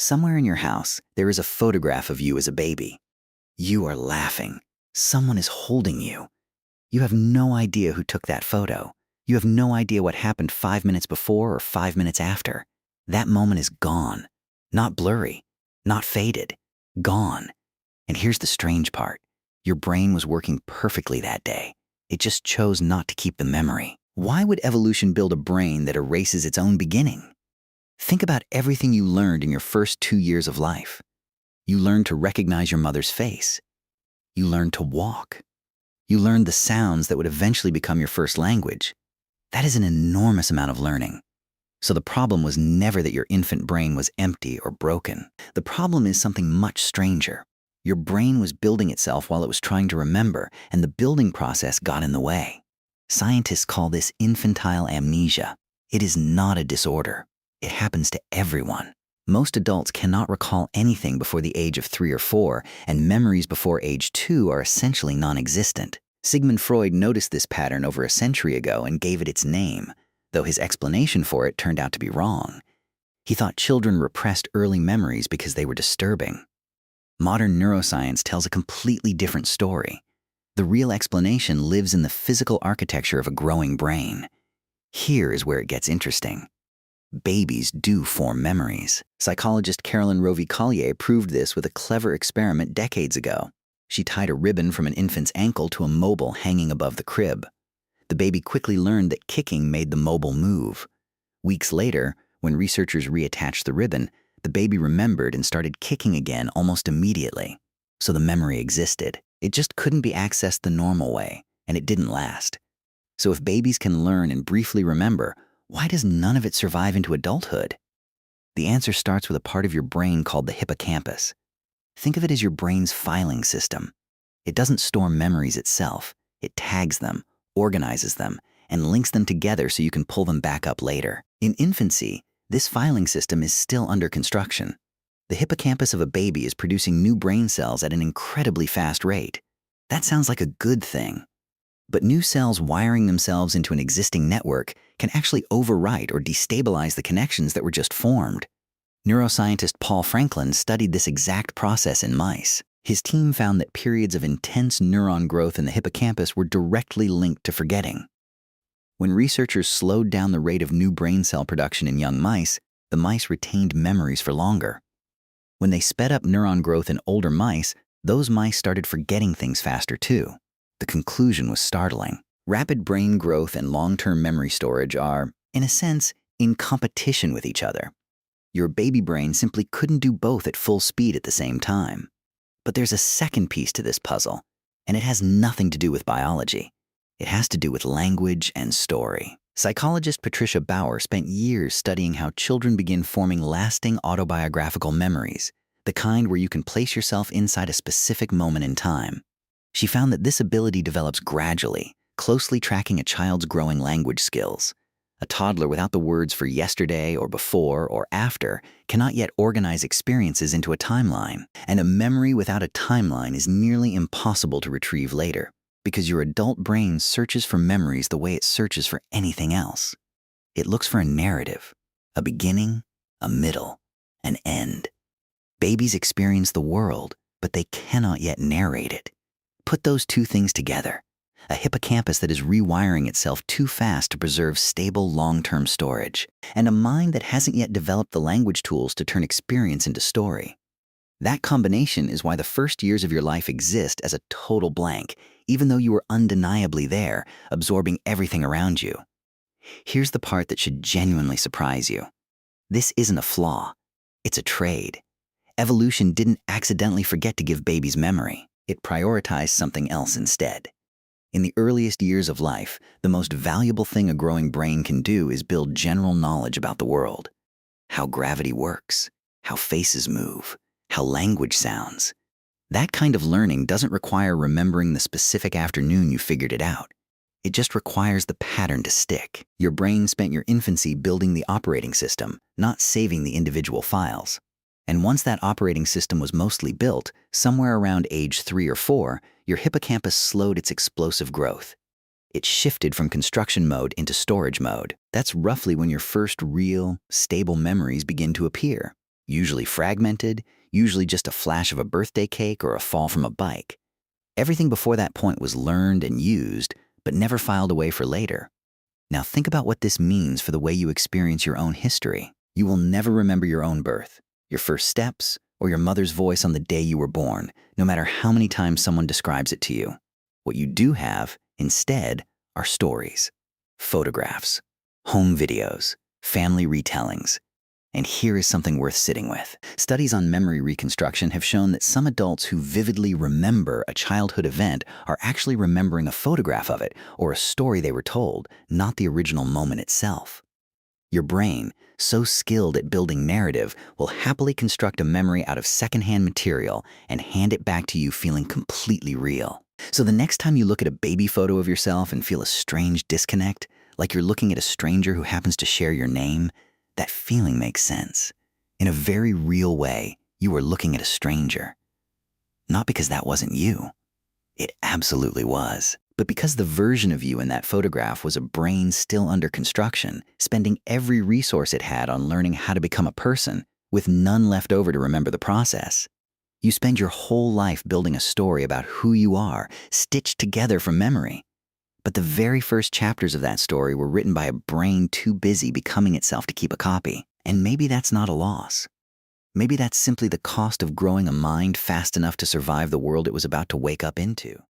Somewhere in your house, there is a photograph of you as a baby. You are laughing. Someone is holding you. You have no idea who took that photo. You have no idea what happened 5 minutes before or 5 minutes after. That moment is gone. Not blurry, not faded, gone. And here's the strange part. Your brain was working perfectly that day. It just chose not to keep the memory. Why would evolution build a brain that erases its own beginning? Think about everything you learned in your first 2 years of life. You learned to recognize your mother's face. You learned to walk. You learned the sounds that would eventually become your first language. That is an enormous amount of learning. So the problem was never that your infant brain was empty or broken. The problem is something much stranger. Your brain was building itself while it was trying to remember, and the building process got in the way. Scientists call this infantile amnesia. It is not a disorder. It happens to everyone. Most adults cannot recall anything before the age of 3 or 4, and memories before age 2 are essentially non-existent. Sigmund Freud noticed this pattern over a century ago and gave it its name, though his explanation for it turned out to be wrong. He thought children repressed early memories because they were disturbing. Modern neuroscience tells a completely different story. The real explanation lives in the physical architecture of a growing brain. Here is where it gets interesting. Babies do form memories. Psychologist Carolyn Rovi-Collier proved this with a clever experiment decades ago. She tied a ribbon from an infant's ankle to a mobile hanging above the crib. The baby quickly learned that kicking made the mobile move. Weeks later, when researchers reattached the ribbon, the baby remembered and started kicking again almost immediately. So the memory existed. It just couldn't be accessed the normal way, and it didn't last. So if babies can learn and briefly remember, why does none of it survive into adulthood? The answer starts with a part of your brain called the hippocampus. Think of it as your brain's filing system. It doesn't store memories itself. It tags them, organizes them, and links them together so you can pull them back up later. In infancy, this filing system is still under construction. The hippocampus of a baby is producing new brain cells at an incredibly fast rate. That sounds like a good thing. But new cells wiring themselves into an existing network can actually overwrite or destabilize the connections that were just formed. Neuroscientist Paul Franklin studied this exact process in mice. His team found that periods of intense neuron growth in the hippocampus were directly linked to forgetting. When researchers slowed down the rate of new brain cell production in young mice, the mice retained memories for longer. When they sped up neuron growth in older mice, those mice started forgetting things faster too. The conclusion was startling. Rapid brain growth and long-term memory storage are, in a sense, in competition with each other. Your baby brain simply couldn't do both at full speed at the same time. But there's a second piece to this puzzle, and it has nothing to do with biology. It has to do with language and story. Psychologist Patricia Bauer spent years studying how children begin forming lasting autobiographical memories, the kind where you can place yourself inside a specific moment in time. She found that this ability develops gradually, closely tracking a child's growing language skills. A toddler without the words for yesterday or before or after cannot yet organize experiences into a timeline, and a memory without a timeline is nearly impossible to retrieve later, because your adult brain searches for memories the way it searches for anything else. It looks for a narrative, a beginning, a middle, an end. Babies experience the world, but they cannot yet narrate it. Put those two things together. A hippocampus that is rewiring itself too fast to preserve stable long-term storage, and a mind that hasn't yet developed the language tools to turn experience into story. That combination is why the first years of your life exist as a total blank, even though you were undeniably there, absorbing everything around you. Here's the part that should genuinely surprise you. This isn't a flaw. It's a trade. Evolution didn't accidentally forget to give babies memory. It prioritized something else instead. In the earliest years of life, the most valuable thing a growing brain can do is build general knowledge about the world. How gravity works, how faces move, how language sounds. That kind of learning doesn't require remembering the specific afternoon you figured it out. It just requires the pattern to stick. Your brain spent your infancy building the operating system, not saving the individual files. And once that operating system was mostly built, somewhere around age 3 or 4, your hippocampus slowed its explosive growth. It shifted from construction mode into storage mode. That's roughly when your first real, stable memories begin to appear. usually fragmented, usually just a flash of a birthday cake or a fall from a bike. Everything before that point was learned and used, but never filed away for later. Now think about what this means for the way you experience your own history. You will never remember your own birth, your first steps, or your mother's voice on the day you were born, no matter how many times someone describes it to you. What you do have, instead, are stories, photographs, home videos, family retellings. And here is something worth sitting with. Studies on memory reconstruction have shown that some adults who vividly remember a childhood event are actually remembering a photograph of it or a story they were told, not the original moment itself. Your brain, so skilled at building narrative, will happily construct a memory out of secondhand material and hand it back to you feeling completely real. So the next time you look at a baby photo of yourself and feel a strange disconnect, like you're looking at a stranger who happens to share your name, that feeling makes sense. In a very real way, you were looking at a stranger. Not because that wasn't you. It absolutely was. But because the version of you in that photograph was a brain still under construction, spending every resource it had on learning how to become a person, with none left over to remember the process. You spend your whole life building a story about who you are, stitched together from memory. But the very first chapters of that story were written by a brain too busy becoming itself to keep a copy. And maybe that's not a loss. Maybe that's simply the cost of growing a mind fast enough to survive the world it was about to wake up into.